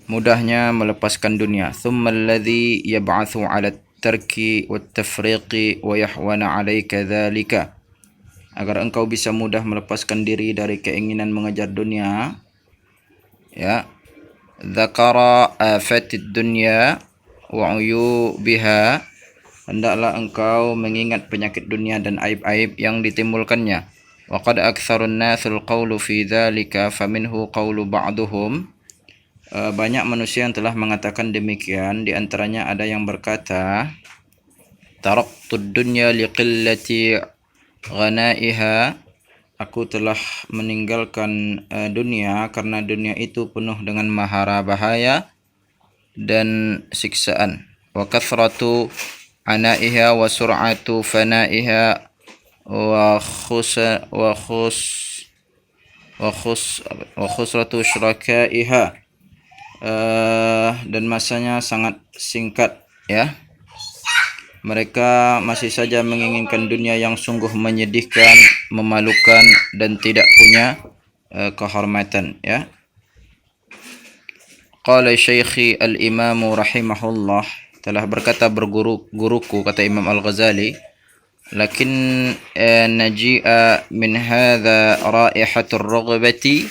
mudahnya melepaskan dunia. Thumma alladhi yab'athu 'ala at-tarki wat-tafriqi wa yahwana 'alaika dhalika. Agar engkau bisa mudah melepaskan diri dari keinginan mengejar dunia, ya. Dzakara afatid dunya wa uyubiha, hendaklah engkau mengingat penyakit dunia dan aib-aib yang ditimbulkannya. Wa qad aktsarun nasul qawlu fi dzalika faminhu qawlu ba'duhum. Banyak manusia yang telah mengatakan demikian, di antaranya ada yang berkata, taraktud dunya liqillati ghanaiha, aku telah meninggalkan dunia karena dunia itu penuh dengan mahara bahaya dan siksaan. Wa kathratu anaiha wa sur'atu fanaiha wa khusratu syurakaiha, dan masanya sangat singkat, ya. Mereka masih saja menginginkan dunia yang sungguh menyedihkan, memalukan, dan tidak punya kehormatan, ya. Qala Syaikhi al-Imam rahimahullah, telah berkata guruku, kata Imam Al-Ghazali, lakin naji'a min hadha raihatur raghbati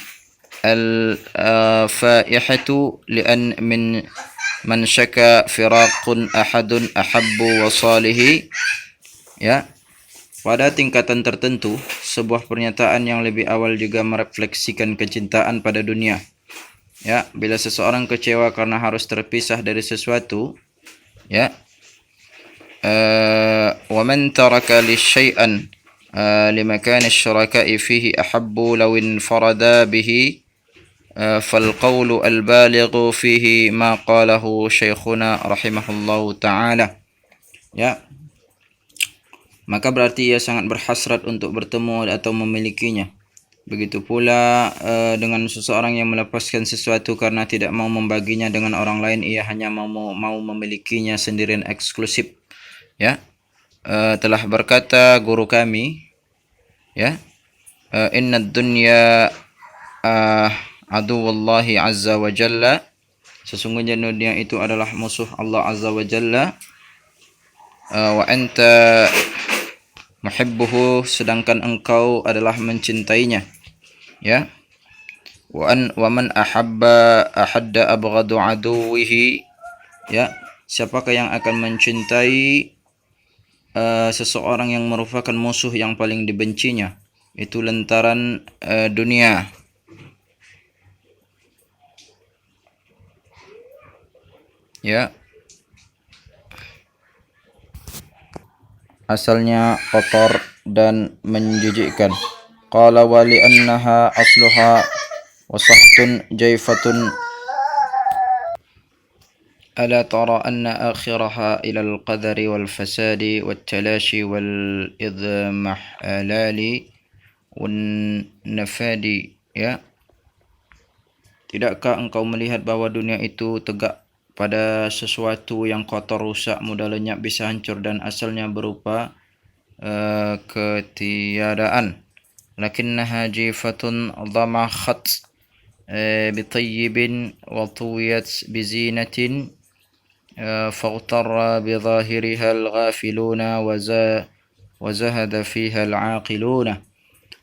al-faihatu li'an min man syaka firaqun ahadun ahabbu wa salihi, ya. Pada tingkatan tertentu, sebuah pernyataan yang lebih awal juga merefleksikan kecintaan pada dunia, ya. Bila seseorang kecewa karena harus terpisah dari sesuatu, ya, wa man taraka li syai'an limakan asy-syuraka'i fihi ahabbu law infarada bihi فالقول البالغ فيه ما قاله شيخنا rahimahullahu ta'ala, ya. Maka berarti ia sangat berhasrat untuk bertemu atau memilikinya. Begitu pula dengan seseorang yang melepaskan sesuatu karena tidak mau membaginya dengan orang lain, ia hanya mau memilikinya sendirian eksklusif, ya. Telah berkata guru kami, ya, inna dunya aduwallahi azza wa jalla, sesungguhnya dunia itu adalah musuh Allah azza wa jalla, wa anta muhibbuhu, sedangkan engkau adalah mencintainya, ya. Wa man ahabba ahadda abghadu aduwihi, ya. Siapakah yang akan mencintai seseorang yang merupakan musuh yang paling dibencinya, itu lantaran dunia. Ya, asalnya kotor dan menjijikkan. Qala wa li annaha asluha wasahtun jaifatun ala tara anna akhiraha ila al-qadari wal fasadi wat talashi wal idmahlali wan nafadi, ya. Tidakkah engkau melihat bahwa dunia itu tegak pada sesuatu yang kotor, rusak, mudah lenyap, bisa hancur, dan asalnya berupa ketiadaan. Lakinnaha jifatun dhamakhat bitayyibin wa tuwiyat bizinatin faghtarra bidhahiriha al-ghafiluna wa zahada fiha al-aqiluna.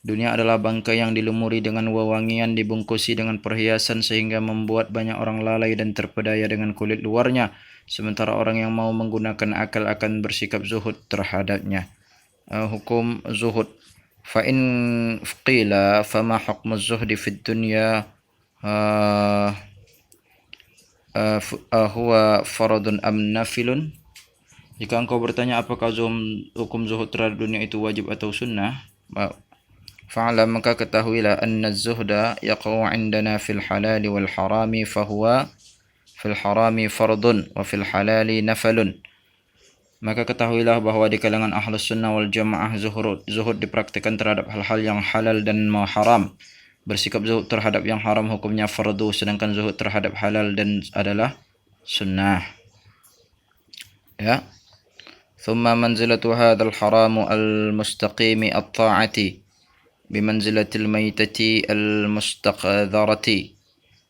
Dunia adalah bangkai yang dilumuri dengan wewangian, dibungkusi dengan perhiasan sehingga membuat banyak orang lalai dan terpedaya dengan kulit luarnya, sementara orang yang mau menggunakan akal akan bersikap zuhud terhadapnya. Hukum zuhud. Fa in qila fama hukmu zuhdi fid dunya huwa faradun am nafilun? Jika engkau bertanya apakah hukum zuhud terhadap dunia itu wajib atau sunnah, fa'lam, maka ketahuilah, anna az-zuhda yaqa'u 'indana fil halali wal harami fahuwa fil harami fardun wa fil halali nafalun. Maka ketahuilah bahwa di kalangan ahlus sunnah wal jamaah zuhud dipraktikkan terhadap hal-hal yang halal dan haram. Bersikap zuhud terhadap yang haram hukumnya fardu, sedangkan zuhud terhadap halal dan adalah sunnah, ya. Thumma manzilatu hadzal haramu al-mustaqimi at-ta'ati bimanzilatil maitati al-mustaqdharati,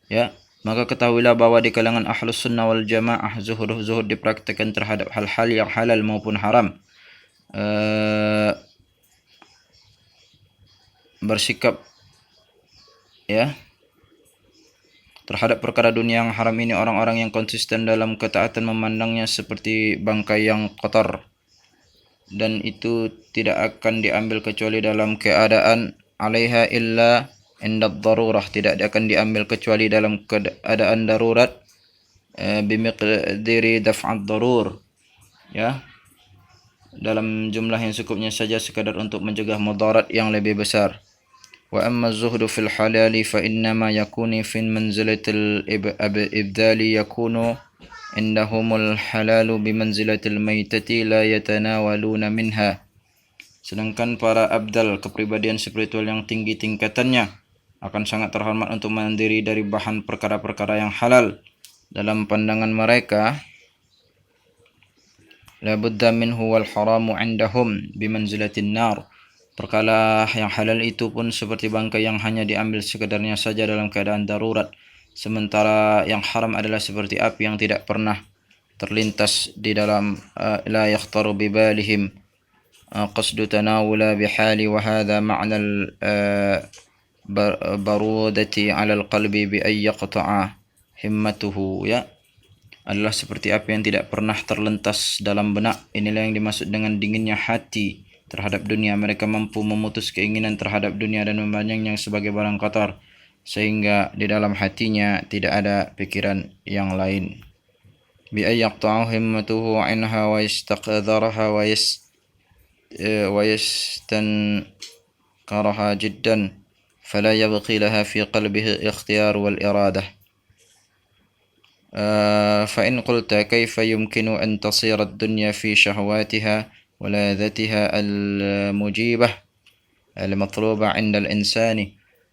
ya. Maka ketahuilah bahwa di kalangan ahlus sunnah wal jamaah zuhud dipraktikkan terhadap hal-hal yang halal maupun haram. Bersikap ya terhadap perkara dunia yang haram ini, orang-orang yang konsisten dalam ketaatan memandangnya seperti bangkai yang kotor, dan itu tidak akan diambil kecuali dalam keadaan alaiha illa inda darurah, tidak akan diambil kecuali dalam keadaan darurat, bimiqdiri daf'ad darur, ya, dalam jumlah yang cukupnya saja sekadar untuk mencegah mudarat yang lebih besar. Wa amma az-zuhdu fil halali fa innama yakunu fi manzilatil ibdali, yakunu indahumul halalu bimanzilatil maitati la yatanawaluna minha. Sedangkan para abdal, kepribadian spiritual yang tinggi tingkatannya, akan sangat terhormat untuk mandiri dari bahan perkara-perkara yang halal. Dalam pandangan mereka, la budda minhu wal haramu indahum bimanzilatin nar. Perkara yang halal itu pun seperti bangkai yang hanya diambil sekedarnya saja dalam keadaan darurat, sementara yang haram adalah seperti api yang tidak pernah terlintas di dalam la yakhtaru bibalihim qasdu tanawula bihali, wa hadha ma'na barudati 'ala al-qalbi bi ay yaqta'a himmatuhu, ya, adalah seperti api yang tidak pernah terlintas dalam benak. Inilah yang dimaksud dengan dinginnya hati terhadap dunia. Mereka mampu memutus keinginan terhadap dunia dan memandangnya sebagai barang kotor, sehingga di dalam hatinya tidak ada pikiran yang lain. Bi ay yaqta'u himmatuhu 'anha wa yastaqdaraha wa yastankaraha jiddan fala yabqi laha fi qalbihi ikhtiyar wal iradah. فإن قلت كيف يمكن أن تصير الدنيا في شهواتها ولذتها المجيبة المطلوبة عند الإنسان.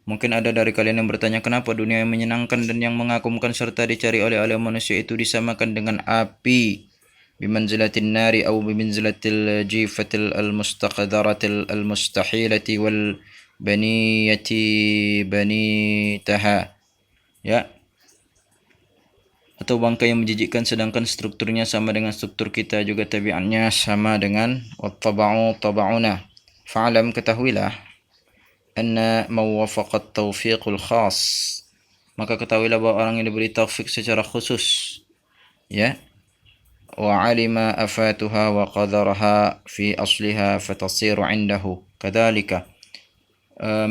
Mungkin ada dari kalian yang bertanya, kenapa dunia yang menyenangkan dan yang mengagumkan serta dicari oleh manusia itu disamakan dengan api, bimanzilatin nari atau bimanzilatil jifatil almustaqdaratil almustahilati wal baniyati banitaha, ya, atau bangkai yang menjijikkan sedangkan strukturnya sama dengan struktur kita, juga tabiatnya sama dengan wattaba'u taba'una. Fa'alam, ketahuilah, anna mawafaqat taufiqul khas, maka ketahuilah bahwa orang yang diberi taufik secara khusus, ya, wa alima afatuha wa qadaraha fi asliha fatasiru indahu kadzalika,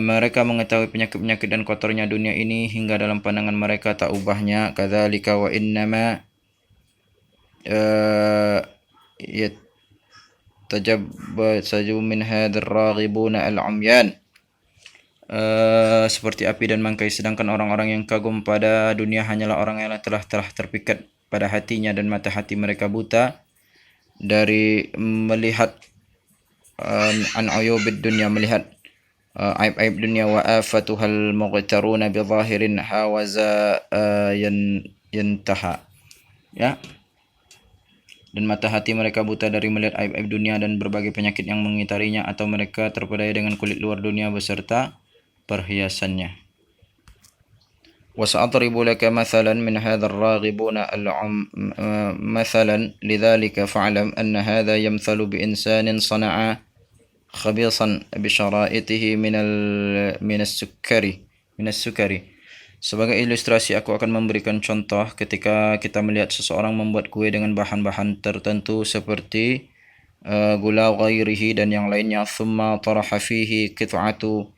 mereka mengetahui penyakit-penyakit dan kotornya dunia ini hingga dalam pandangan mereka tak ubahnya. Kadzalika wa innama yatajabbaju min hadzal raghibuna al-umyan, seperti api dan bangkai, sedangkan orang-orang yang kagum pada dunia hanyalah orang yang telah terpikat pada hatinya dan mata hati mereka buta dari melihat an uyubid dunia, melihat aib-aib dunia, wa afatuhal mughtaruna bi zahirin hawaza yantaha, ya, dan mata hati mereka buta dari melihat aib-aib dunia dan berbagai penyakit yang mengitarinya, atau mereka terpedaya dengan kulit luar dunia beserta perhiasannya. Wa sa'adribu laka mathalan min hadzal raghibuna mathalan lidzalika fa'lam anna hadha yamthalu bi insanin sana'a khabisan bisyaraitihi minas sukari. Sebagai ilustrasi, aku akan memberikan contoh ketika kita melihat seseorang membuat kue dengan bahan-bahan tertentu seperti gula ghairihi dan yang lainnya, thumma taraha fihi qit'atu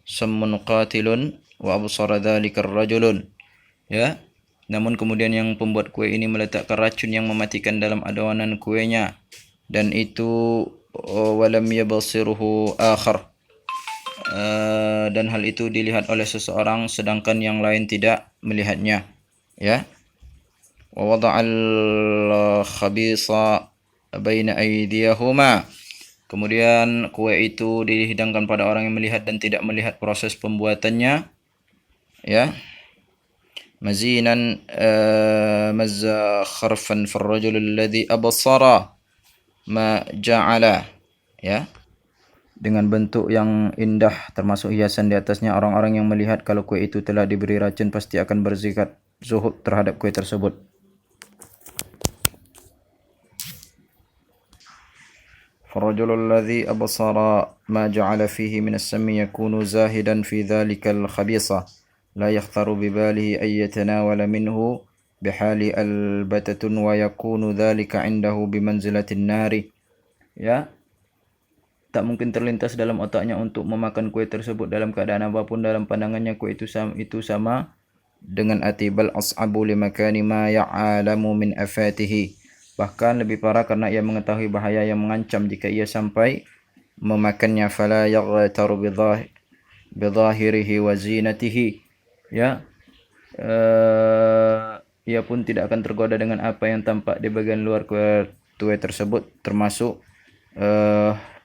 sammun qatilun wa absara dzalika ar-rajulun, ya, namun kemudian yang pembuat kue ini meletakkan racun yang mematikan dalam adonan kuenya, dan itu walam yabsiruhu akhar, dan hal itu dilihat oleh seseorang sedangkan yang lain tidak melihatnya, ya. Wa wada'al khabisa baina aydiyahuma, kemudian kue itu dihidangkan pada orang yang melihat dan tidak melihat proses pembuatannya, ya. Mazinan mazza kharfan farrajul alladhi absara ma ja'ala, ya, dengan bentuk yang indah termasuk hiasan di atasnya. Orang-orang yang melihat kalau kue itu telah diberi racun pasti akan berzikat zuhud terhadap kue tersebut. فالرجل الذي أبصر ما جعل فيه من السم يكون زاهدا في ذلك الخبيثة لا يخطر بباله أن يتناول منه بحال البتة ويكون ذلك عنده بمنزلة النار. Ya, tak mungkin terlintas dalam otaknya untuk memakan kue tersebut dalam keadaan apapun. Dalam pandangannya kue itu sama dengan api. Bal as'abu limakani ma ya'alamu min afatihi. Bahkan lebih parah karena ia mengetahui bahaya yang mengancam jika ia sampai memakannya. Fala yaghtaru bidhahirihi wa zinatihi. Ya, ia pun tidak akan tergoda dengan apa yang tampak di bagian luar kue tersebut, termasuk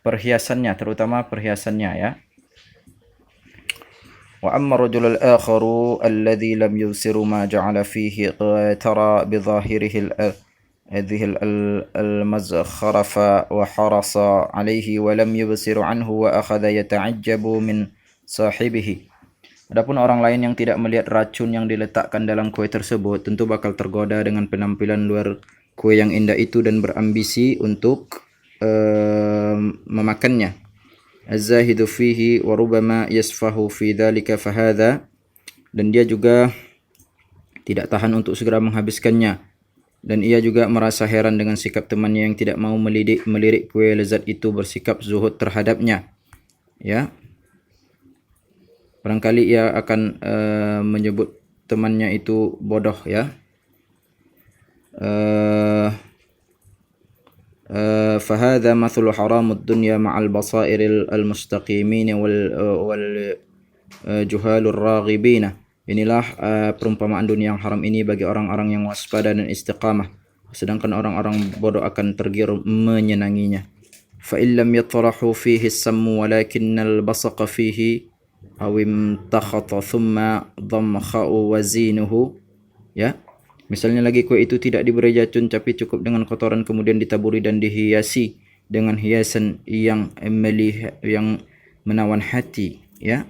perhiasannya, terutama perhiasannya, ya. Wa amma rajul al-akharu alladhi lam yusiru ma ja'ala fihi tara bidhahirihi هذه المزخرف وحرص عليه ولم يبصر عنه وأخذ يتعجب من صاحبه. Adapun orang lain yang tidak melihat racun yang diletakkan dalam kue tersebut tentu bakal tergoda dengan penampilan luar kue yang indah itu dan berambisi untuk memakannya. Az-zahidu fihi wa rubama yasfahu fi dhalika fahadha, dan dia juga tidak tahan untuk segera menghabiskannya. Dan ia juga merasa heran dengan sikap temannya yang tidak mau melirik kue lezat itu, bersikap zuhud terhadapnya. Ya, barangkali ia akan menyebut temannya itu bodoh, ya. فهذا مثل حرام الدنيا مع البصائر المستقيمين والجهال الراغبين. Inilah perumpamaan dunia yang haram ini bagi orang-orang yang waspada dan istiqamah, sedangkan orang-orang bodoh akan tergiur menyenanginya. Fa illam yatrahu fihi as-sammu walakinna al-basaqa fihi aw imtakhata thumma dhamkha'u wazinuhu. Ya, misalnya lagi kue itu tidak diberi racun tapi cukup dengan kotoran, kemudian ditaburi dan dihiasi dengan hiasan yang menawan hati, ya.